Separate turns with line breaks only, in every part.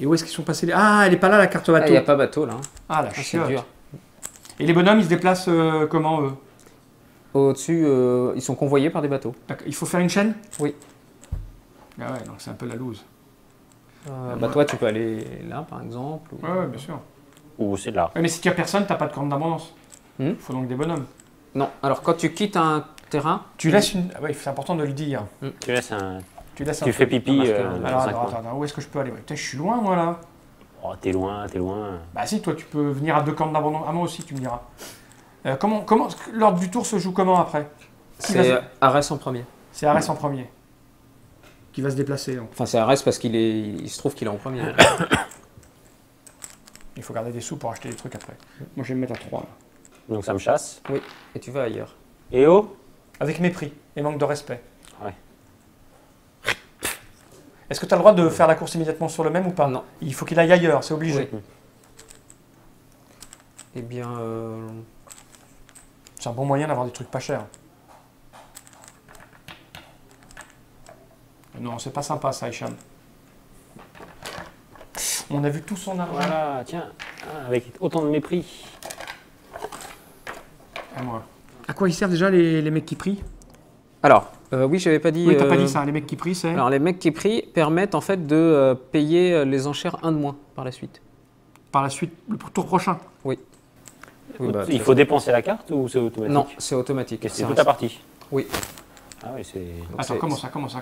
Et où est-ce qu'ils sont passés les... Ah, elle est pas là la carte bateau.
Il n'y a pas bateau là.
Ah, la
C'est
chiotte.
dur.
Et les bonhommes, ils se déplacent comment eux?
Au-dessus, ils sont convoyés par des bateaux.
Il faut faire une chaîne?
Oui.
Ah ouais, donc c'est un peu la loose.
Bah toi, tu peux aller là, par exemple. Ou...
Ouais, bien sûr.
Ou c'est là.
Ouais, mais si tu as personne, t'as pas de corne d'abondance. Il faut donc des bonhommes.
Non, alors quand tu quittes un terrain...
Tu laisses une... Ah ouais, c'est important de le dire.
Tu laisses un...
Tu laisses
Tu fais pipi.
Alors, attends, où est-ce que je peux aller? Putain, je suis loin, moi, là.
Oh, t'es loin, t'es loin.
Bah si, toi, tu peux venir à 2 cornes d'abondance. Ah, moi aussi, tu me diras. Comment l'ordre du tour se joue comment, après?
C'est Arès en premier.
C'est Arès en premier. Qui va se déplacer, donc.
Enfin, c'est Arès parce il se trouve qu'il est en premier.
Il faut garder des sous pour acheter des trucs après. Moi, je vais me mettre à 3.
Donc ça me chasse.
Oui, et tu vas ailleurs.
Et oh.
Avec mépris et manque de respect.
Ouais.
Est-ce que tu as le droit de faire la course immédiatement sur le même ou pas?
Non.
Il faut qu'il aille ailleurs, c'est obligé.
Oui. Eh bien...
C'est un bon moyen d'avoir des trucs pas chers. Non, c'est pas sympa ça, Hicham. On a vu tout son argent.
Voilà, tiens. Ah, avec autant de mépris.
À moi. À quoi ils servent déjà les mecs qui prient?
Alors, oui, j'avais pas dit...
Oui, t'as pas dit ça, les mecs qui prient, c'est...
Alors, les mecs qui prient permettent en fait de payer les enchères un de moins par la suite.
Par la suite, le tour prochain.
Oui. Oui, bah,
il faut dépenser la carte ou c'est automatique?
Non, c'est automatique.
Et c'est toute la partie?
Oui.
Ah oui, c'est...
Attends, comment ça?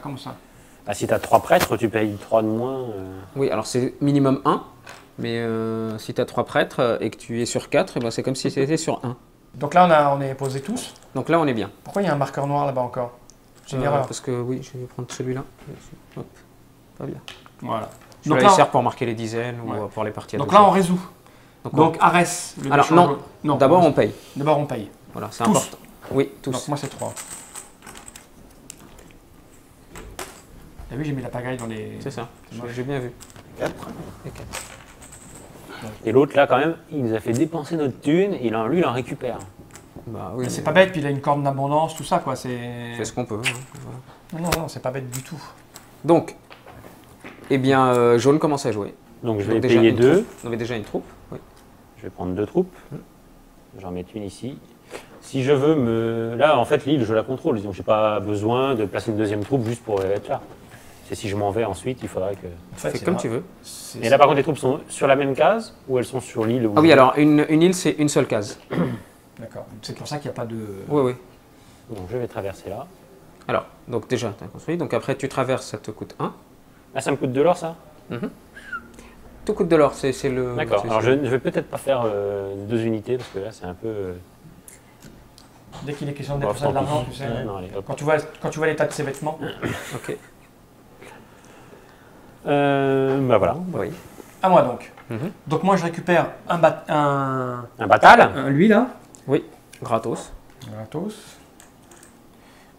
Ah, si t'as 3 prêtres, tu payes 3 de moins.
Oui, alors c'est minimum 1. Mais si tu as 3 prêtres et que tu es sur 4, ben c'est comme si tu étais sur 1.
Donc là, on est posés tous.
Donc là, on est bien.
Pourquoi il y a un marqueur noir là-bas encore? J'ai une erreur.
Parce que oui, je vais prendre celui-là. Hop, pas bien.
Voilà.
Donc là, il sert pour marquer les dizaines ou pour les parties à
Donc
deux
là, on
jours.
résout. Donc Arès.
Alors non, d'abord on paye.
D'abord on paye.
Voilà, c'est important. Oui, tous.
Donc moi c'est 3. T'as vu, j'ai mis la pagaille dans les...
C'est ça, j'ai bien vu.
4. Et l'autre là quand même, il nous a fait dépenser notre thune, lui il en récupère.
Bah oui.
C'est pas bête, puis il a une corne d'abondance, tout ça quoi, c'est...
C'est ce qu'on peut. Hein.
Non, c'est pas bête du tout.
Donc, eh bien, jaune commence à jouer.
Donc je vais payer 2.
On avait déjà une troupe. Oui.
Je vais prendre 2 troupes. J'en mets une ici. Si je veux me... Là, en fait, l'île, je la contrôle. Donc, j'ai pas besoin de placer une deuxième troupe juste pour être là. C'est si je m'en vais ensuite, il faudrait que...
En fait,
c'est comme tu veux.
Et là, par contre, les troupes sont sur la même case ou elles sont sur l'île?
Ah oui, alors, une île, c'est une seule case.
D'accord. C'est pour ça qu'il n'y a pas de...
Oui, oui.
Donc, je vais traverser là.
Alors, donc déjà, tu as construit. Donc après, tu traverses, ça te coûte 1.
Ah, ça me coûte de l'or, ça?
Tout coûte de l'or, c'est le...
D'accord. Alors, je ne vais peut-être pas faire 2 unités parce que là, c'est un peu...
Dès qu'il est question de dépenser de l'argent, tu sais.
Non, allez, hop.
Quand tu vois l'état de ses vêtements.
Ok.
Bah voilà.
Oui.
À moi donc. Donc moi je récupère un
batal.
Lui là.
Oui, gratos.
Gratos.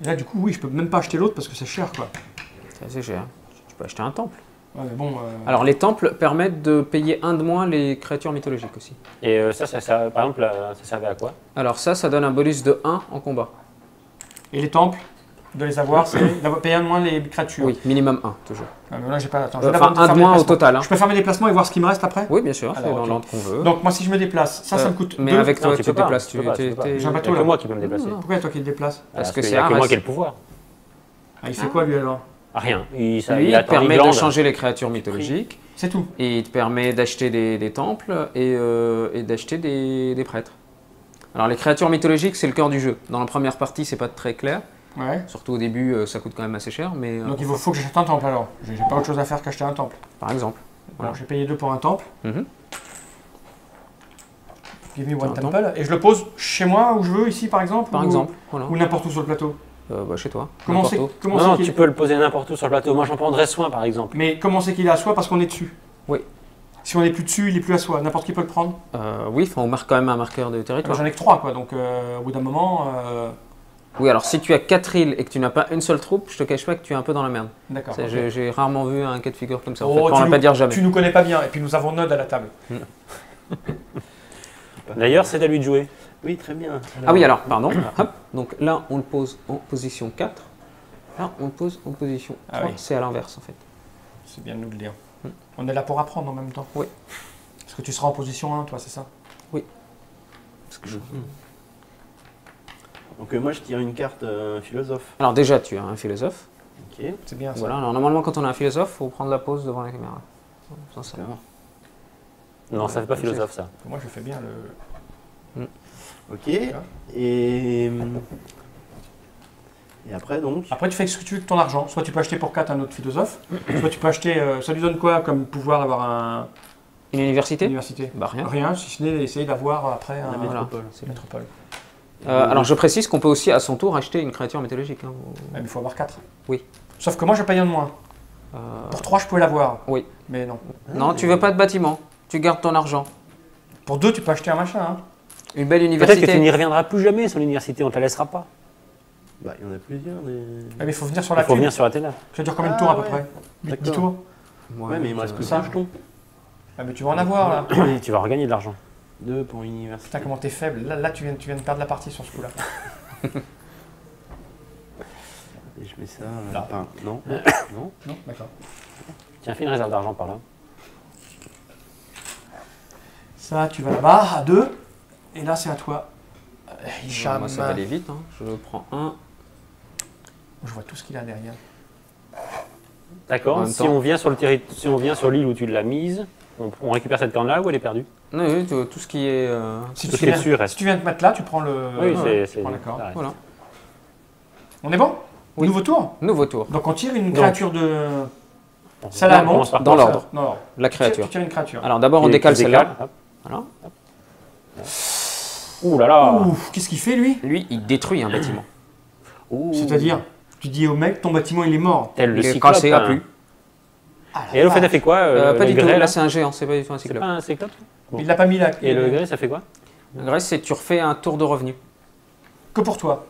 Et là du coup oui, je peux même pas acheter l'autre parce que c'est cher quoi.
C'est assez cher. Tu peux acheter un temple.
Ouais, mais bon,
Alors les temples permettent de payer un de moins les créatures mythologiques aussi.
Et ça, par exemple, ça servait à quoi?
Alors ça donne un bonus de 1 en combat.
Et les temples, de les avoir, c'est d'avoir payé un de moins les créatures.
Oui, minimum 1 toujours.
Ah, mais là j'ai pas... Attends,
Enfin un de moins au total. Hein.
Je peux faire mes déplacements et voir ce qui me reste après?
Oui bien sûr, c'est
Alors,
dans
ok.
l'ordre qu'on veut.
Donc moi si je me déplace, ça me coûte
Mais
2.
avec toi
Non,
tu
peux
te
pas,
déplaces.
tu peux pas.
J'ai un bateau
Il y a
là.
que moi qui peux me déplacer.
Pourquoi toi qui te déplaces?
Parce que
qu'il
c'est
y a que
Arès.
moi qui ai le pouvoir.
Ah, il fait quoi lui alors?
Ah, rien.
Lui,
il
il
attend
permet de
l'Irlande.
changer les créatures mythologiques.
C'est tout.
Et il te permet d'acheter des temples et d'acheter des prêtres. Alors les créatures mythologiques, c'est le cœur du jeu. Dans la première partie, c'est pas très clair.
Ouais.
Surtout au début, ça coûte quand même assez cher. Mais,
Donc il faut que j'achète un temple alors. J'ai pas autre chose à faire qu'acheter un temple.
par exemple.
Voilà. J'ai payé 2 pour un temple.
Mhm.
Give me one
Un
temple. Et je le pose chez moi où je veux, ici par exemple?
Par exemple. Voilà.
Ou n'importe où sur le plateau.
Bah, chez toi.
Comment
n'importe
c'est
où.
comment
Non,
c'est
tu peux le poser n'importe où sur le plateau. Moi, j'en prendrais soin, par exemple.
Mais comment c'est qu'il est à soi parce qu'on est dessus?
Oui.
Si on n'est plus dessus, il est plus à soi. N'importe qui peut le prendre?
Oui, enfin, on marque quand même un marqueur de territoire.
J'en ai que 3 quoi, donc au bout d'un moment...
Oui, alors si tu as 4 îles et que tu n'as pas une seule troupe, je te cache pas que tu es un peu dans la merde.
D'accord.
Ça,
ok.
J'ai rarement vu un cas de figure comme ça. En
Oh,
fait, pour
tu
ne
nous-
pas dire jamais.
Tu nous connais pas bien, et puis nous avons Nod à la table.
D'ailleurs, c'est à lui de jouer.
Oui, très bien.
Ah oui, alors, pardon. Hop. Donc là, on le pose en position 4. Là, on le pose en position 3.
Ah oui.
C'est à l'inverse en fait.
C'est bien de nous le dire. On est là pour apprendre en même temps.
Oui.
Parce que tu seras en position 1, toi, c'est ça?
Parce que je-
Donc moi je tire une carte philosophe.
Alors déjà, tu as un philosophe.
Ok.
C'est bien ça.
Voilà. Alors normalement, quand on a un philosophe, il faut prendre la pause devant la caméra. Sans ça.
D'accord.
Non, ça fait pas philosophe ça.
Moi, je fais bien le.
Ok. Et après donc.
Après, tu fais ce que tu veux avec ton argent. Soit tu peux acheter pour 4 un autre philosophe, soit tu peux acheter. Ça lui donne quoi comme pouvoir d'avoir
Une
une
université?
université?
Bah rien.
Rien, si ce n'est essayer d'avoir après un.
La
Voilà.
métropole.
C'est métropole.
Alors je précise qu'on peut aussi à son tour acheter une créature mythologique. Hein.
Ouais, mais il faut avoir 4.
Oui.
Sauf que moi, je paye un de moins. Pour 3, je pouvais l'avoir.
Oui.
Mais non.
Non, tu veux pas de bâtiment. Tu gardes ton argent.
Pour 2, tu peux acheter un machin. Hein.
Une belle
Peut-être
université.
que tu n'y reviendras plus jamais sur l'université, on te la laissera pas.
Bah il y en a plusieurs. Des...
Ouais, mais il faut venir sur
Il
la
faut
thune.
venir sur Athéna.
Ça dure combien de tours à peu
ouais.
près 10
D'accord.
tours.
Ouais mais il me reste que
ça.
5 jetons.
Ah, mais tu vas en avoir là.
Et tu vas regagner de l'argent.
2 pour une université.
Putain, comment t'es faible. Là tu viens de perdre la partie sur ce coup-là.
Et je mets ça.
Là.
Enfin, non. Non.
Non, d'accord.
Tiens, fais une réserve d'argent par là.
Ça, tu vas là-bas à 2. Et là, c'est à toi. Hicham.
Moi, ça va aller vite. Hein. Je prends un.
Je vois tout ce qu'il a derrière.
En
D'accord.
même
Si
temps.
on vient sur le si on vient sur l'île où tu l'as mise, on récupère cette corne-là ou elle est perdue?
Non, oui, tout ce qui est.
Si
Tout
tu,
ce qui est
viens,
dessus reste.
si tu viens te mettre là, tu prends le.
Oui,
ouais,
c'est.
tu prends la corde.
ça reste.
Voilà.
On est bon?
Oui.
Nouveau tour?
Nouveau tour.
Donc on tire une
Donc.
créature de.
Bon,
Celle-là
on commence par
dans
quoi,
l'ordre.
Non,
La
tu
créature.
tires une créature.
Alors d'abord, on
Qui-
décale
qui
celle-là.
Hop.
Voilà.
Ouh là là.
Ouf, qu'est-ce qu'il fait lui?
Lui, il détruit un bâtiment.
Ouh.
C'est-à-dire, tu dis au mec, ton bâtiment il est mort.
Tel le
Il est
cyclope.
cassé à
hein.
plus.
Ah, la
Et elle, au fait,
vache.
elle fait quoi
Pas
le
du tout.
grès,
Là,
là
c'est un géant. C'est pas du tout un
C'est
cyclope.
pas un cyclope?
Il l'a pas mis là.
Et le grès, ça fait quoi?
La Grèce, c'est tu refais un tour de revenu.
Que pour toi.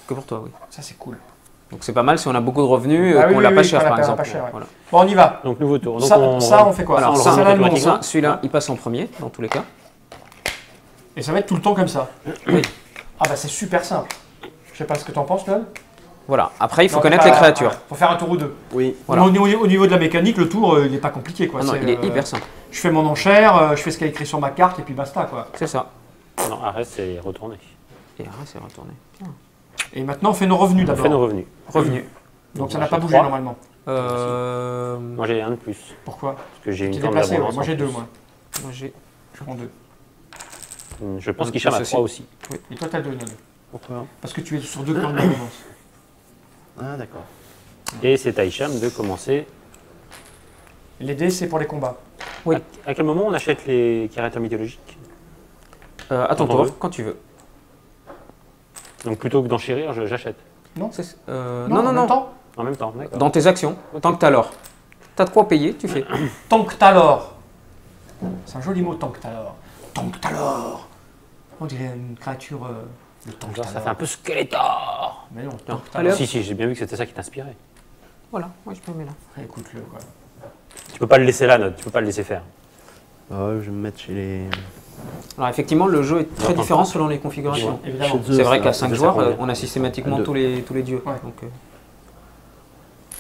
Que pour toi, oui.
Ça c'est cool.
Donc c'est pas mal si on a beaucoup de revenus,
Ah oui,
qu'on
oui,
l'a pas
oui,
cher
qu'on l'a
par
pas
exemple.
cher, ouais.
Voilà.
Bon, on y va.
Donc nouveau tour. Donc
Ça, on fait quoi?
Alors,
on
ça,
le
ça,
remet
là, le
automatiquement.
monstre.
Celui-là, il passe en premier, dans tous les cas.
Et ça va être tout le temps comme ça.
Oui.
Ah bah c'est super simple. Je sais pas ce que t'en penses, Lol.
Voilà. Après, il faut
Non,
connaître
pas-
les créatures.
ouais, faut faire un tour ou deux.
Oui.
Voilà.
Mais au niveau de la mécanique, le tour, il est pas compliqué quoi.
Ah non,
C'est,
il est hyper simple.
Je fais mon enchère, je fais ce qu'il y a écrit sur ma carte et puis basta quoi.
C'est ça.
Non, arrête, c'est retourné.
Et après, c'est retourné.
Et maintenant on fait nos revenus
On fait nos
d'abord.
revenus.
Revenu.
Donc ça
Moi,
n'a pas
j'ai
bougé
trois.
normalement.
Moi j'ai un de plus.
Pourquoi?
Parce que j'ai une
T'es
corne
déplacé, ouais.
d'abondance
Moi
en
j'ai deux
plus.
moi.
Moi, j'ai.
Je prends deux.
Je pense
Un
qu'Hicham a
plus
3 aussi.
Et toi t'as deux, Lol.
Pourquoi?
Parce que tu es sur deux cornes d'avance.
Ah d'accord.
Et c'est à Hicham de commencer.
Les dés c'est pour les combats.
Oui.
À quel moment on achète les créatures mythologiques?
À ton
Quand on veut.
tour, quand tu veux.
Donc plutôt que d'enchérir, j'achète.
C'est-
en
non, non,
même
non.
temps,
En même temps, d'accord.
Dans tes actions, tant que t'as l'or. T'as de quoi payer, tu fais.
tant que t'as l'or. C'est un joli mot, tant que t'as l'or. Tant que t'as l'or. On dirait une créature de tant que
Genre,
t'as
ça
l'or.
fait un peu Skeletor.
Mais non, tant que t'as
Allez,
l'or.
hop.
Si, j'ai bien vu que c'était ça qui t'inspirait.
Voilà, moi je peux le mets là.
Écoute-le quoi.
Tu peux pas le laisser là, Note, tu peux pas le laisser faire.
Ah ouais, je vais me mettre chez les.
Alors effectivement, le jeu est très
J'entends
différent
pas.
selon les configurations.
Évidemment.
Chez eux,
C'est vrai
ça-
qu'à 5
ça
joueurs,
convient.
on a systématiquement
À deux.
tous les dieux.
Ouais.
Donc,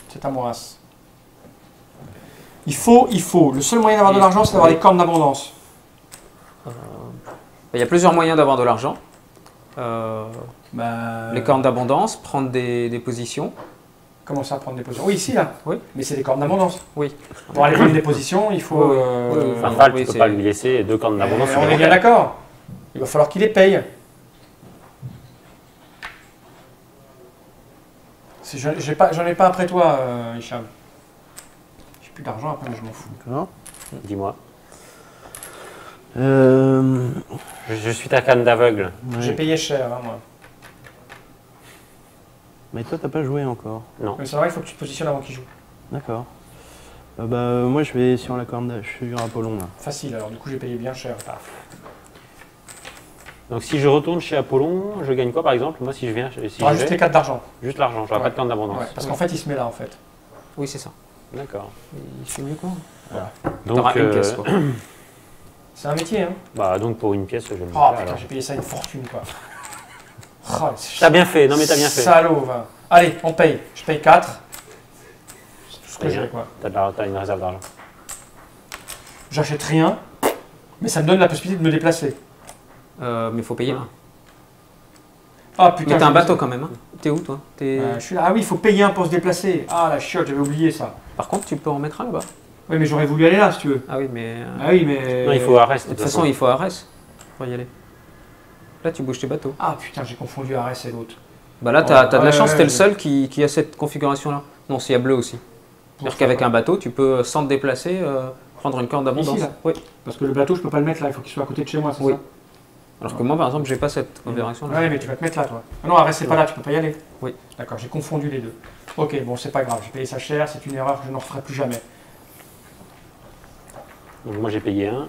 C'est à moi. Il faut. Le seul moyen d'avoir de l'argent, c'est d'avoir des cornes d'abondance.
il y a plusieurs moyens d'avoir de l'argent.
Bah,
Les cornes d'abondance, prendre des positions.
Comment ça, prendre des positions? Oui, ici là.
Oui.
Mais c'est des cornes d'abondance.
Oui.
Pour aller prendre des positions, il faut.
Oui, oui. Oui,
Enfin, Fal,
oui,
tu peux
c'est-
pas lui laisser 2 cornes d'abondance.
on est bien d'accord. Il va falloir qu'il les paye. J'en ai pas après toi, Hicham. J'ai plus d'argent après, mais je m'en fous.
D'accord.
Dis-moi.
Euh...
Je suis ta canne d'aveugle.
ouais.
J'ai payé cher, hein, moi.
Mais toi, t'as pas joué encore.
Non.
Mais c'est vrai, il faut que tu te positionnes avant qu'il joue.
D'accord. Bah moi, je vais sur la corne. Je suis sur Apollon là.
Facile, alors du coup j'ai payé bien cher.
Donc si je retourne chez Apollon, je gagne quoi par exemple? Moi si je viens, si
Tu auras
je
juste
vais,
les 4 d'argent.
juste l'argent, j'aurai
Ouais.
pas de corne d'abondance.
Ouais, parce qu'en fait, il se met là en fait.
Oui, c'est ça.
D'accord.
Il fait mieux quoi.
Donc,
T'auras une pièce quoi.
C'est un métier, hein.
bah, donc pour une pièce, je vais le mettre
Oh
là,
putain,
alors.
j'ai payé ça une fortune quoi. Oh, c'est
T'as bien fait, non mais t'as bien fait.
Salaud, va. Allez, on paye. Je paye 4. C'est tout ce que
Très
j'ai
bien.
quoi.
T'as une réserve d'argent.
j'achète rien, mais ça me donne la possibilité de me déplacer.
Mais il faut payer un.
Ah putain,
Mais t'as un
j'ai-
bateau quand même. Hein. T'es où toi?
Je suis là. Ah oui, il faut payer un pour se déplacer. Ah la chiotte, j'avais oublié ça.
Par contre, tu peux en mettre un là-bas.
Oui, mais j'aurais voulu aller là si tu veux.
Ah oui, mais.
Ah oui, mais.
Non, il faut arrêter.
De toute façon, il faut Arès pour y aller. Là, tu bouges tes bateaux.
Ah putain, j'ai confondu Arès et l'autre.
Bah là, t'as de la
Ouais,
chance,
ouais,
t'es le
ouais.
seul qui a cette configuration-là. Non, s'il y a bleu aussi. C'est-à-dire qu'avec un bateau, tu peux, sans te déplacer, prendre une corne d'abondance.
Ici, là
Oui.
Parce que le bateau, je peux pas le mettre là, il faut qu'il soit à côté de chez moi, c'est
Oui.
ça?
Alors que moi, par exemple, j'ai pas cette configuration-là.
Ouais, mais tu vas te mettre là, toi. Ah non, Arès, c'est pas là, tu peux pas y aller.
Oui.
D'accord, j'ai confondu les deux. Ok, bon, c'est pas grave, j'ai payé ça cher, c'est une erreur que je n'en referai plus jamais.
Donc moi j'ai payé un.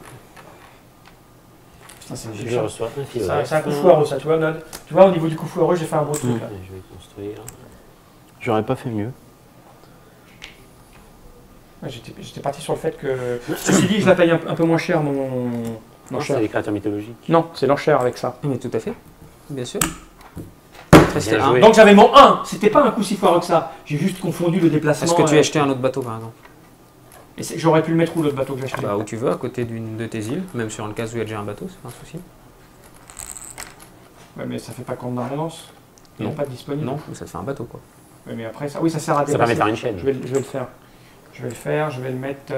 Putain, c'est
Je
méchant.
reçois un fil.
C'est un coup foireux, ça, tu vois, Nod. Tu vois, au niveau du coup foireux, j'ai fait un beau truc là.
Je vais construire.
J'aurais pas fait mieux.
Ouais, j'étais parti sur le fait que. Ceci dit, je la paye un peu moins cher, mon
Non,
enchère.
c'est des créateurs mythologiques.
Non, c'est l'enchère avec ça.
Mais tout à fait. Bien sûr. Restait
Bien
un.
joué.
Donc j'avais mon 1, c'était pas un coup si foireux que ça. J'ai juste confondu le déplacement.
Est-ce que tu as acheté un autre bateau, par exemple?
Et j'aurais pu le mettre où l'autre bateau que j'ai acheté?
Bah, où tu veux, à côté d'une de tes îles, même sur un cas où il y a déjà un bateau, c'est pas un souci.
Ouais, mais ça fait pas compte d'abondance. Ils
Non.
n'ont pas de disponible.
Non, mais ça te fait un bateau, quoi.
Ouais, mais après, ça, oui, ça sert à
Ça permet
déplacer.
de faire une chaîne.
Je vais le faire. Je vais le faire, je vais le mettre.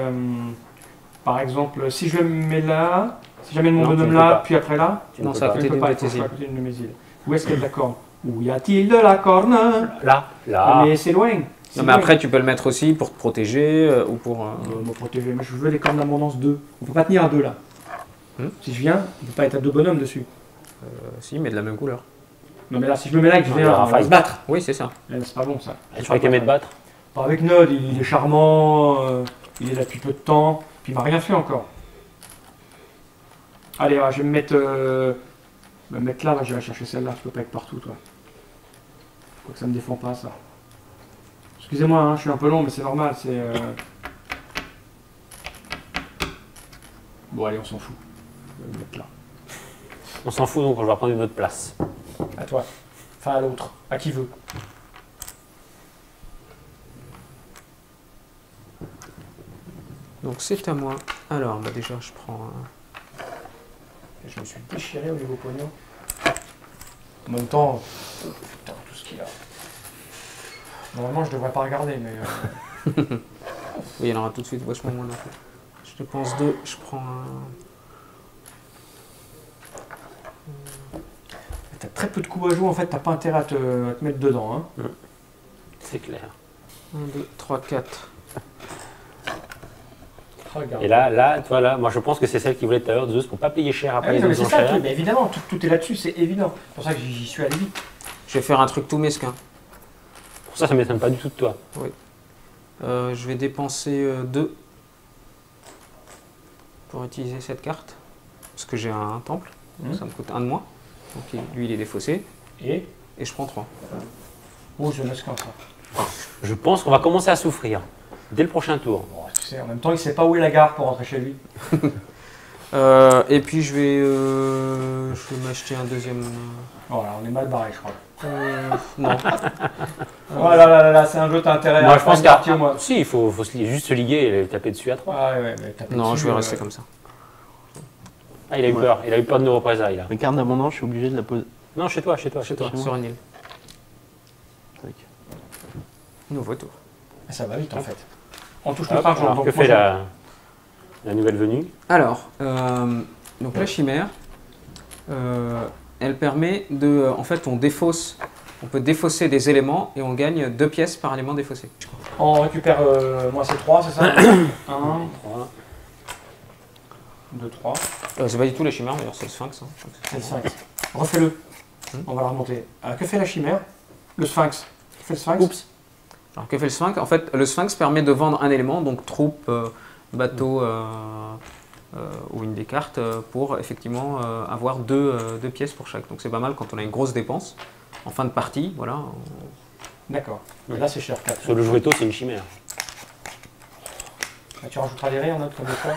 Par exemple, si je le mets là, si j'amène mon
Non, tu
bonhomme
ne peux
là,
pas.
puis après là,
Tu ne
Non,
peux
ça
pas.
à
je
côté
ne peux
d'une
pas,
de
il faut que
tes
je sois à
îles.
côté d'une de mes îles. Où est-ce qu'il y a de la corne? Où y a-t-il de la corne?
Là.
Mais c'est loin. C'est
Non, mais
loin.
après, tu peux le mettre aussi pour te protéger ou pour.
Me protéger. Mais je veux les cornes d'abondance 2. On peut pas tenir à 2 là. Si je viens, il ne peut pas être à 2 bonhommes dessus.
Si, mais de la même couleur.
Non, mais là, si je me mets là et que je
Non,
viens,
il y aura
on va
fight.
se battre.
Oui, c'est ça.
Là, c'est pas bon ça.
Tu crois qu'il aimait te battre?
Pas avec Nod, il est charmant, il est là depuis peu de temps, puis il m'a rien fait encore. Allez, je vais me mettre, là, je vais chercher celle-là, tu peux pas être partout toi. Faut que ça me défend pas ça. Excusez-moi, hein, je suis un peu long, mais c'est normal, c'est... Bon allez, on s'en fout. Je vais me mettre là.
On s'en fout donc on va prendre une autre place.
À toi. Enfin à l'autre. À qui veut.
Donc c'est à moi. Alors, bah déjà, je prends.
Je me suis déchiré au niveau pognon. En même temps, putain, tout ce qu'il a. Normalement, je devrais pas regarder, mais...
Oui, il y en aura tout de suite vachement moins d'un coup. Je dépense 2, je prends un.
T'as très peu de coups à jouer, en fait, t'as pas intérêt à te mettre dedans. Hein.
C'est clair.
1, 2, 3, 4.
Regarde.
Et là, toi là, moi je pense que c'est celle qui voulait tout à l'heure, Zeus, pour pas payer cher
Ah
après
oui,
les
non, mais
autres
c'est ça, le
enchères.
truc, mais évidemment, tout est là-dessus, c'est évident. C'est pour ça que j'y suis allé vite.
Je vais faire un truc tout mesquin.
Pour ça, ça m'étonne pas du tout de toi.
Je vais dépenser 2 pour utiliser cette carte. Parce que j'ai un temple, donc ça me coûte 1 de moins. Donc lui, il est défaussé.
Et
Et je prends 3.
oh, je laisse comme ça.
Je pense qu'on va commencer à souffrir dès le prochain tour.
Bon, tu sais, en même temps, il sait pas où est la gare pour rentrer chez lui.
Et puis je vais m'acheter un deuxième.
Voilà, on est mal barré, je crois.
Non.
Oh là là là là, c'est un jeu, t'as intérêt
Moi
à
je pense
faire une partie au moins.
Si, il faut juste se liguer et taper dessus à 3.
Ah ouais, mais taper
Non,
dessus,
je vais rester comme ça.
Ah, il a eu peur, il a eu peur de nos représailles là.
La carte d'abondance, je suis obligé de la poser.
Non, chez toi.
Chez toi,
Chez moi.
sur une île.
Tac.
Nouveau tour.
Ça va vite en fait. On touche
Hop,
notre argent.
alors,
donc
que
moi,
fait la nouvelle venue?
Alors, donc la chimère, elle permet de. En fait, on peut défausser des éléments et on gagne 2 pièces par élément défaussé.
On récupère, moi c'est 3, c'est ça 1,
3.
2, 3.
C'est pas du tout la chimère, d'ailleurs, c'est le sphinx. Hein.
C'est le sphinx. Refais-le. On va la remonter. Que fait la chimère? Le sphinx. Que fait le sphinx?
Oups.
Alors, que fait le sphinx? En fait, le sphinx permet de vendre un élément, donc troupe, bateau ou une des cartes, pour effectivement avoir 2 pièces pour chaque. Donc c'est pas mal quand on a une grosse dépense. En fin de partie, voilà.
D'accord. Et là c'est cher, 4.
Sur le jouetto, c'est une chimère.
Tu rajouteras les rires, note comme des fois.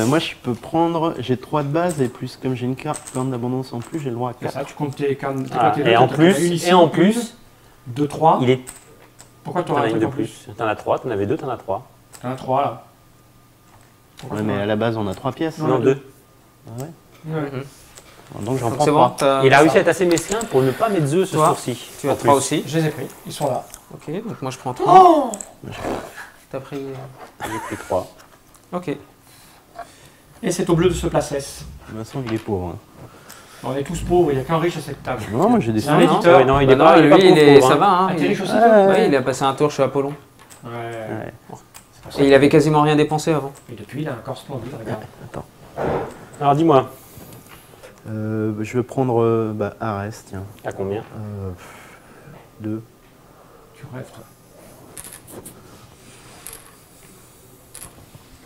Moi, je peux prendre. J'ai 3 de base et plus, comme j'ai une carte corne d'abondance en plus, j'ai le droit à
C'est
4.
ça, tu comptes tes cartes.
Ah, et en plus, 2, 3. Il est
Pourquoi tu
T'en
auras
as
un
une
truc
de
en plus?
plus. T'en as 3, t'en avais 2, t'en as 3.
T'en as 3 là. Pourquoi
Ouais,
tu en
mais
as-
à la base, on a 3 pièces.
Non, 2.
Ah ouais.
Ouais.
Donc j'en
Donc
prends
c'est bon,
3.
t'as-
Il a réussi à être assez mesquin pour ne pas mettre œufs ce
Toi,
sourcil.
tu as
En
3
plus.
aussi.
Je les ai pris, ils sont là.
Ok, donc moi je prends 3.
Oh
T'as pris.
J'ai pris 3.
Ok.
Et c'est au bleu de ce placesse.
Vincent, il est pauvre. Hein.
On est tous pauvres, il n'y a qu'un riche à cette table.
Non, moi j'ai des
C'est un
sous.
éditeur.
Ouais, non, il
Bah
est pas, il est
lui,
pas
il est-
pauvre,
ça
hein.
va. Hein,
Ah, t'es riche aussi,
Ouais.
toi
Ouais, il a passé un tour chez Apollon.
Ouais.
Ouais.
C'est pour ça
Et il avait quasiment rien dépensé avant.
Et depuis, il a un corps splendide, regarde.
Attends.
Alors dis-moi,
Je vais prendre Arès, tiens.
à combien
2.
Tu rêves, toi.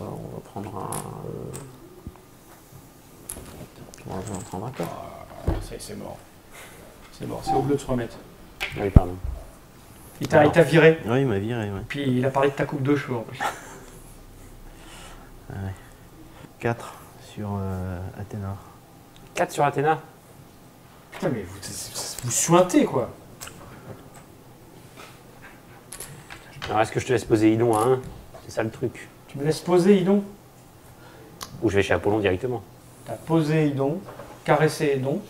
On va prendre un. On va prendre un corps.
Ah, c'est mort. C'est mort, c'est au bleu de se remettre.
Ah oui, pardon.
Il t'a viré,
Ouais, il m'a viré, ouais.
puis il a parlé de ta coupe de cheveux en plus.
4 sur Athéna.
4 sur Athéna.
Putain, mais vous suintez quoi.
Alors est-ce que je te laisse poser Idon à 1 C'est ça le truc.
Tu me laisses poser Idon.
Ou je vais chez Apollon directement.
T'as posé Idon, caressé Idon.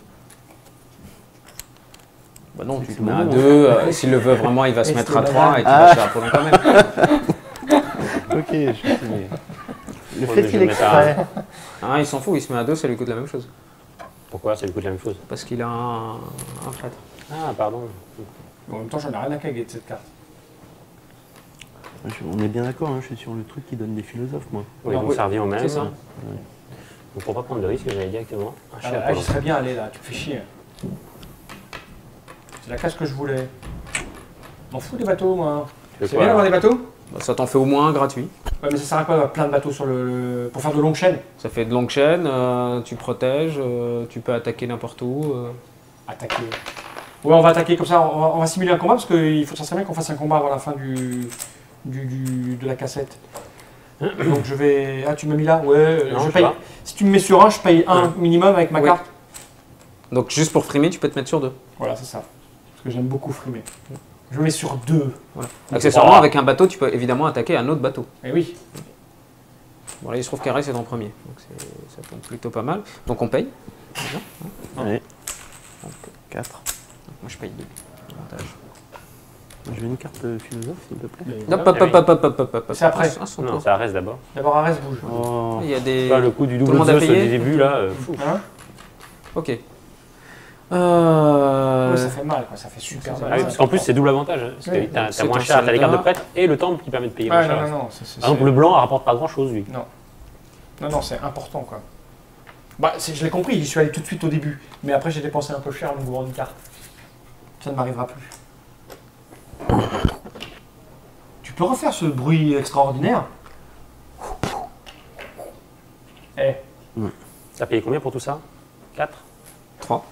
Bah non, tu
C'est
le mets à
bon,
2. S'il le veut vraiment, il va se
Et
mettre
c'est
à
la
3 et tu
Ah.
vas chez Apollon quand même.
Ok, je suis signé. Le
Ouais,
fait
mais je
qu'il
vais mettre à
extrait.
Ah, il s'en fout, il se met à 2, ça lui coûte la même chose.
Pourquoi ça lui coûte la même chose?
Parce qu'il a un prêtre.
Ah, pardon.
En même temps, j'en ai rien à caguer de cette carte.
On est bien d'accord, hein, je suis sur le truc qui donne des philosophes, moi.
Oui,
Non,
donc
oui,
ça revient au même.
c'est ça.
Donc pour pas prendre de risque, j'allais directement chez
Ah,
Apollon.
j'y serais bien allé là, tu me fais chier. C'est la classe que je voulais. M'en fous des bateaux, moi.
Tu fais
C'est
quoi,
bien d'avoir
alors
des bateaux?
Bah, ça t'en fait au moins un gratuit.
Ouais, mais ça sert à quoi d'avoir plein de bateaux sur pour faire de longues chaînes?
Ça fait de longues chaînes, tu protèges, tu peux attaquer n'importe où.
Attaquer. Ouais, on va attaquer comme ça, on va simuler un combat parce qu'il faut ça serait bien qu'on fasse un combat avant la fin de la cassette. Donc je vais. Ah, tu m'as mis là? Ouais,
Non,
je
je
paye.
sais pas.
Si tu me mets sur un, je paye un minimum avec ma
Oui.
carte.
Donc juste pour frimer, tu peux te mettre sur 2.
Voilà, c'est ça. Parce que j'aime beaucoup frimer. Je me mets sur 2.
Accessoirement,
Wow.
avec un bateau, tu peux évidemment attaquer un autre bateau.
Eh oui.
Bon, là, il se trouve qu'Arès est en premier. Donc ça tombe plutôt pas mal. Donc on paye.
Allez,
Donc,
4.
moi je paye 2. Avantage.
Je veux une carte philosophe, s'il te plaît.
Hop, hop, hop, hop, hop, hop, hop, hop.
C'est après.
Ah, son
Non,
tour.
ça reste d'abord.
D'abord, Arès bouge.
Oh.
Il y a des.
Pas le coup du
Tout le
double
monde a
Zeus
payé
du début là, fou.
Hein?
Ok.
Ouais, ça fait mal, quoi. Ça fait super mal.
Ah oui, parce qu'en plus c'est double avantage. Hein, parce que
Oui.
t'as
C'est
moins
un
cher, t'as les cartes de
soldat.
prêtre et le temple qui permet de payer moins
Ouais,
cher.
non, non, non.
Par exemple, le blanc rapporte pas grand chose lui.
Non, non, c'est important, quoi. Bah, je l'ai compris, j'y suis allé tout de suite au début. Mais après, j'ai dépensé un peu cher en ouvrant une carte. Ça ne m'arrivera plus. Tu peux refaire ce bruit extraordinaire? Eh,
T'as payé combien pour tout ça 4?
3.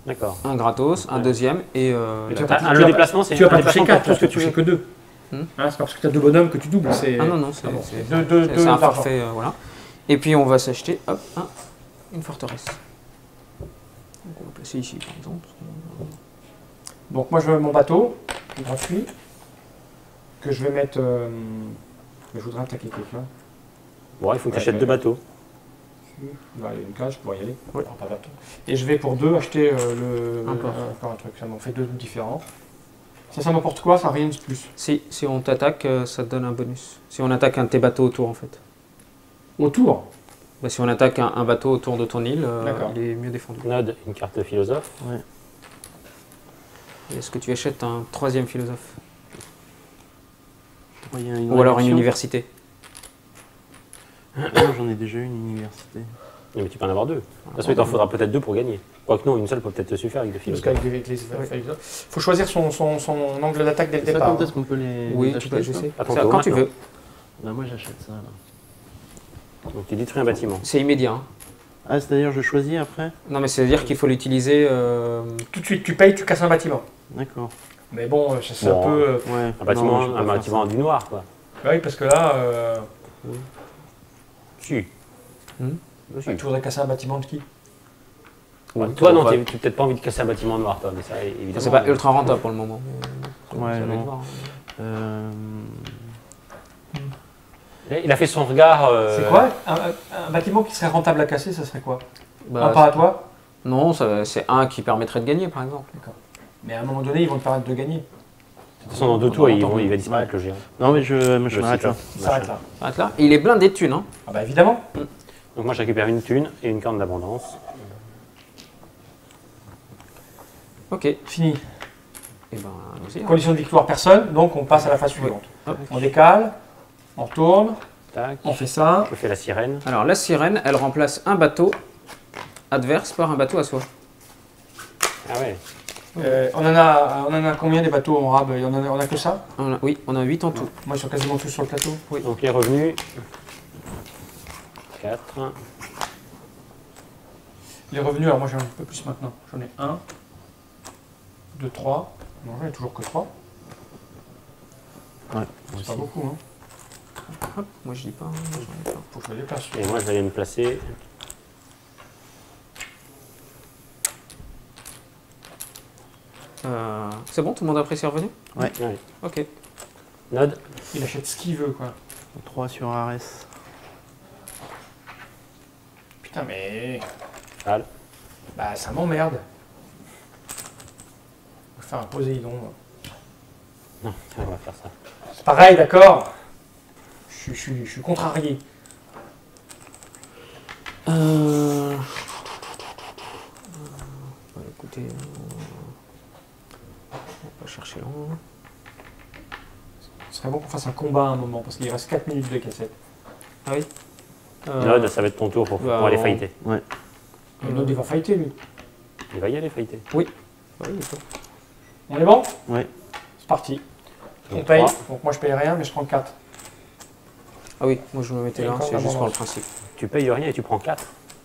D'accord.
Un gratos, un
Ouais.
deuxième et.
Mais tu vas
Ah,
pas-
le déplacement c'est
tu vas
un
pas toucher
déplacement
4
pour
parce
tout
que
ce
tu
que
fais
tu
que
veux.
2.
Hmm.
C'est parce que tu as deux bonhommes que tu doubles. C'est
Ah non, non,
Ah bon,
c'est
deux
un
d'argent.
forfait. Voilà. Et puis on va s'acheter hop, une forteresse. Donc on va placer ici par exemple.
Donc moi je veux mon bateau, gratuit, que je vais mettre... Je voudrais attaquer quelqu'un.
Bon, il faut que tu
Ouais,
achètes
mais-
2 bateaux.
Là, il y a une cage, je pourrais y aller.
Ouais.
Alors, pas bateau. Et je vais pour 2 acheter
Un port.
encore un truc. Ça m'en fait 2 différents. Ça m'emporte quoi? Ça n'a rien de plus.
Si on t'attaque, ça te donne un bonus. Si on attaque un de tes bateaux autour en fait.
Autour.
Bah, si on attaque un bateau autour de ton île,
D'accord.
il est mieux défendu.
Node, une carte philosophe.
Et est-ce que tu achètes un troisième philosophe?
Il y a une
Ou alors une
réduction.
université?
Non, j'en ai déjà une université.
Mais tu peux en avoir 2. De toute façon, il t'en faudra peut-être 2 pour gagner. Quoique non, une seule peut peut-être te suffire avec 2
Parce
philosophes.
qu'avec il faut choisir son angle d'attaque dès le
Ça,
départ.
quand est-ce qu'on peut les
Oui,
les
tu peux
acheter,
ajuster.
À ton
Ça,
tour,
quand tu
maintenant.
veux.
Bah, moi j'achète ça là.
Donc tu détruis un bâtiment.
C'est immédiat. Hein.
Ah, c'est-à-dire je choisis après?
Non mais c'est-à-dire qu'il faut l'utiliser...
Tout de suite, tu payes, tu casses un bâtiment.
D'accord.
Mais bon, c'est
Bon.
un peu...
Ouais.
Un bâtiment,
non, je peux
un
pas
bâtiment
faire
du noir, quoi.
oui, parce que là,
Si.
Hmm.
Si.
tu voudrais casser un bâtiment de qui?
coup.
Toi, non,
Ouais.
tu n'as peut-être pas envie de casser un bâtiment noir, toi, mais ça, évidemment.
C'est pas ultra rentable pour le moment.
Ouais,
Ça va
non.
être voir.
Il a fait son regard.
C'est quoi un bâtiment qui serait rentable à casser, ça serait quoi?
Bah,
Un pas à toi?
non, c'est un qui permettrait de gagner, par exemple.
D'accord. Mais à un moment donné, ils vont te permettre de gagner.
De toute façon, dans 2 tours, il va disparaître le géant.
Non, mais je
Le
m'arrête là.
cyclope,
Il s'arrête
machin.
là.
Arrête là. Il est blindé de thunes. Hein.
Ah bah évidemment.
Donc moi, je récupère une thune et une corne d'abondance.
Ok.
Fini.
Et ben, allons-y.
Condition de victoire, personne. Donc on passe à la phase suivante.
Hop.
On décale, on tourne,
Tac.
on fait ça.
Je fais la sirène.
Alors, la sirène, elle remplace un bateau adverse par un bateau à soi.
Ah ouais.
On en a combien des bateaux en rab? On a que ça?
Oui, on a 8 en tout.
Moi, ils sont quasiment tous sur le plateau. Oui.
Donc les revenus. 4.
Les revenus, alors moi j'en ai un peu plus maintenant. J'en ai 1, 2, 3. Non, j'en ai toujours que 3.
Ouais,
C'est pas beaucoup, hein.
Hop, moi je dis pas. J'en ai pas.
Faut que je me déplace.
Et moi, je vais aller me placer.
C'est bon, tout le monde a pris ses revenus?
Ouais.
Ok.
Node.
Il achète ce qu'il veut, quoi.
3 sur Ares.
Putain, mais.
Val.
Bah, ça m'emmerde. Je vais faire un Poséidon. moi.
Non, on va faire ça.
C'est pareil, d'accord. Je suis contrarié.
Écoutez, on va chercher loin.
Ce serait bon qu'on fasse un combat à un moment, parce qu'il reste 4 minutes de cassette.
Ah oui.
Node, ça va être ton tour pour aller
on-
fighter.
Et l'autre, il va fighter, lui.
Il va y aller fighter.
Oui, il faut.
On est bon?
Ouais.
C'est parti. On
Donc,
paye.
3.
Donc moi, je paye rien, mais je prends 4.
Ah oui, moi je me mettais
Et
là,
encore
c'est juste pour le
d'abondance.
principe.
Tu payes rien et tu prends 4.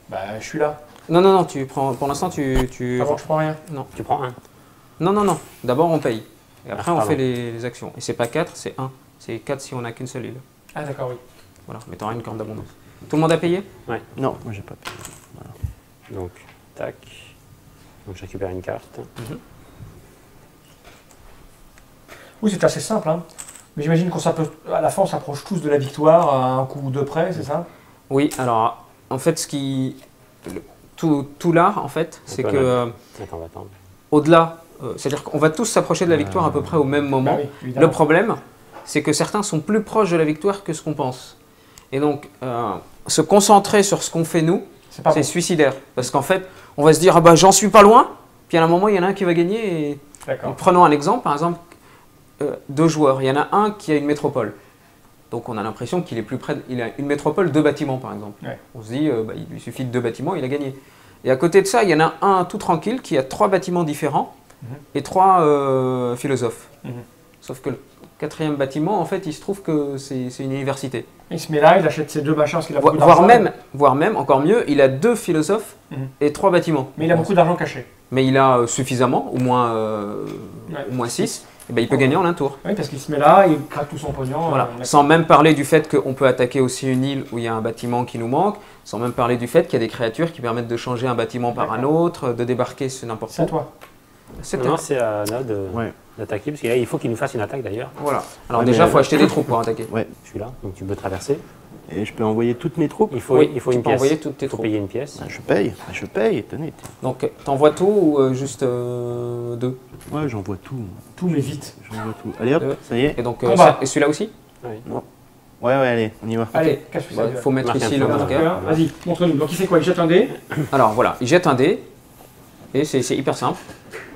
Bah, je suis là.
Non, tu prends. Pour l'instant, tu.
Avant, je prends rien.
Tu prends 1.
Non. D'abord, on paye. Et après, on
pardon.
fait les actions. Et c'est pas 4, c'est 1. C'est 4 si on n'a qu'une seule île.
Ah, d'accord, oui.
Voilà, mais t'auras une corne d'abondance. Tout le monde a payé?
Non, moi j'ai pas payé.
Donc, tac. Donc, je récupère une carte.
Oui, c'est assez simple, hein. Mais j'imagine qu'à la fin, on s'approche tous de la victoire à un coup ou deux près, c'est ça?
Oui, alors, en fait, tout l'art, en fait, c'est
Donc,
que
Attends, on va attendre.
au-delà, c'est-à-dire qu'on va tous s'approcher de la victoire à peu près au même moment.
Bah oui, évidemment.
Le problème, c'est que certains sont plus proches de la victoire que ce qu'on pense. Et donc, se concentrer sur ce qu'on fait nous,
C'est pas
c'est
bon.
suicidaire. Parce qu'en fait, on va se dire, ah bah j'en suis pas loin, puis à un moment, il y en a un qui va gagner. Et...
D'accord.
Prenons un exemple, par exemple, 2 joueurs. Il y en a un qui a une métropole. Donc on a l'impression qu'il est plus près, il a une métropole, 2 bâtiments par exemple.
Ouais.
On se dit, il lui suffit de 2 bâtiments, il a gagné. Et à côté de ça, il y en a un tout tranquille qui a 3 bâtiments différents et 3 philosophes.
Mhm.
Sauf que le 4e bâtiment, en fait, il se trouve que c'est une université.
Il se met là, il achète ses 2 machins parce qu'il a beaucoup d'argent.
Voire même, encore mieux, il a 2 philosophes
Mhm.
et 3 bâtiments.
Mais il a beaucoup d'argent caché.
Mais il a suffisamment, au moins 6, et ben, il peut gagner en un tour.
Oui, parce qu'il se met là, il craque tout son pognon.
Voilà. Sans même parler du fait qu'on peut attaquer aussi une île où il y a un bâtiment qui nous manque, sans même parler du fait qu'il y a des créatures qui permettent de changer un bâtiment par un autre, de débarquer sur n'importe
C'est à
où.
toi.
C'est
Non, c'est à Node
Ouais.
d'attaquer, parce qu'il faut qu'il nous fasse une attaque d'ailleurs.
Voilà. Alors
Ouais,
déjà,
mais-
il faut acheter des troupes pour attaquer.
Ouais.
Je suis là, donc tu peux traverser.
Et je peux envoyer toutes mes troupes.
Il faut
tu
une
peux
pièce.
envoyer toutes tes
Il faut
troupes.
payer une pièce.
Je paye, tenez.
Donc, t'envoies tout ou juste 2?
Ouais, j'envoie tout.
Tout, mais vite.
J'envoie tout. Allez hop, ça y est.
Et donc,
Combat.
et celui-là aussi?
Ouais, allez, on y va.
Allez, cache-toi
Il faut mettre
Marque un
ici
peu.
le
Marque
marqueur.
Vas-y, montre-nous. Donc il fait quoi? Il jette un dé.
Alors voilà, il jette un dé, et c'est hyper simple.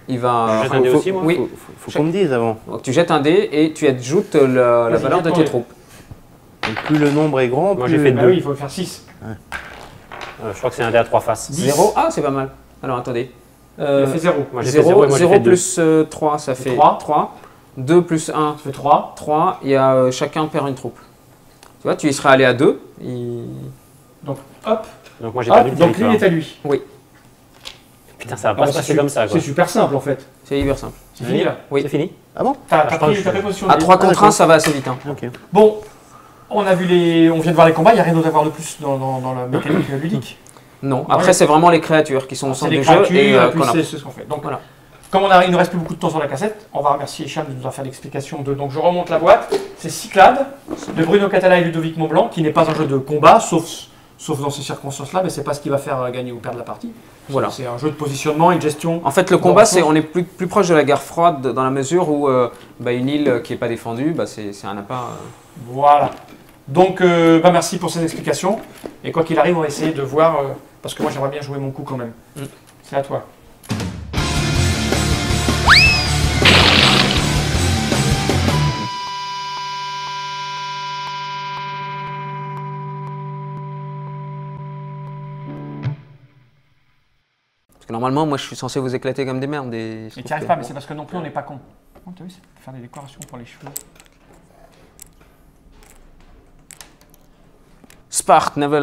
Il va...
Je jette un dé aussi, moi
Oui,
Faut qu'on me dise avant.
donc tu jettes un dé et tu ajoutes la
Vas-y,
valeur de
jette
tes
ton
troupes.
Donc, plus le nombre est grand,
Moi,
plus...
j'ai fait
Bah
deux.
oui, il faut faire 6.
Je crois que c'est un dé à 3 faces.
0, ah c'est pas mal. Alors attendez.
Il a fait 0.
Moi j'ai fait 0 et moi j'ai
0
fait 2.
plus 3, ça fait
3.
3. 2 plus 1,
Ça fait 3.
3. Il y a chacun perd une troupe. Tu vois, tu y serais allé à 2.
Donc hop,
Donc moi j'ai perdu le
donc lui il
territoire.
est à lui.
Putain, ça va pas se passer comme ça quoi.
C'est super simple en fait.
C'est hyper simple.
C'est fini là.
Oui.
C'est fini?
Ah bon?
T'as
je
pris
pense que-
position.
À
de
3
dé.
contre 1, ça va assez vite. Hein.
Ok.
Bon, on vient de voir les combats, il n'y a rien d'autre à voir de plus dans la mécanique ludique.
Non, après c'est vraiment les créatures qui sont au
C'est
centre
les
du jeu
créatures,
et
et puis
qu'on a-
c'est ce qu'on fait. Donc,
Voilà.
comme il ne reste plus beaucoup de temps sur la cassette, on va remercier Hicham de nous avoir fait l'explication de. Donc, je remonte la boîte. C'est Cyclades de Bruno Catala et Ludovic Montblanc, qui n'est pas un jeu de combat, sauf dans ces circonstances-là, mais c'est pas ce qui va faire gagner ou perdre la partie.
Voilà.
C'est un jeu de positionnement et de gestion.
En fait, le combat,
Bon,
on est plus proche de la guerre froide dans la mesure où une île qui n'est pas défendue, c'est un appât.
Voilà. Donc, merci pour ces explications. Et quoi qu'il arrive, on va essayer de voir, parce que moi j'aimerais bien jouer mon coup quand même. C'est à toi.
Parce que normalement, moi, je suis censé vous éclater comme des merdes.
Et tu n'y arrives pas, mais c'est parce que non plus on n'est pas con. Oh, t'as vu, c'est pour faire des décorations pour les cheveux.
Sparte, Never,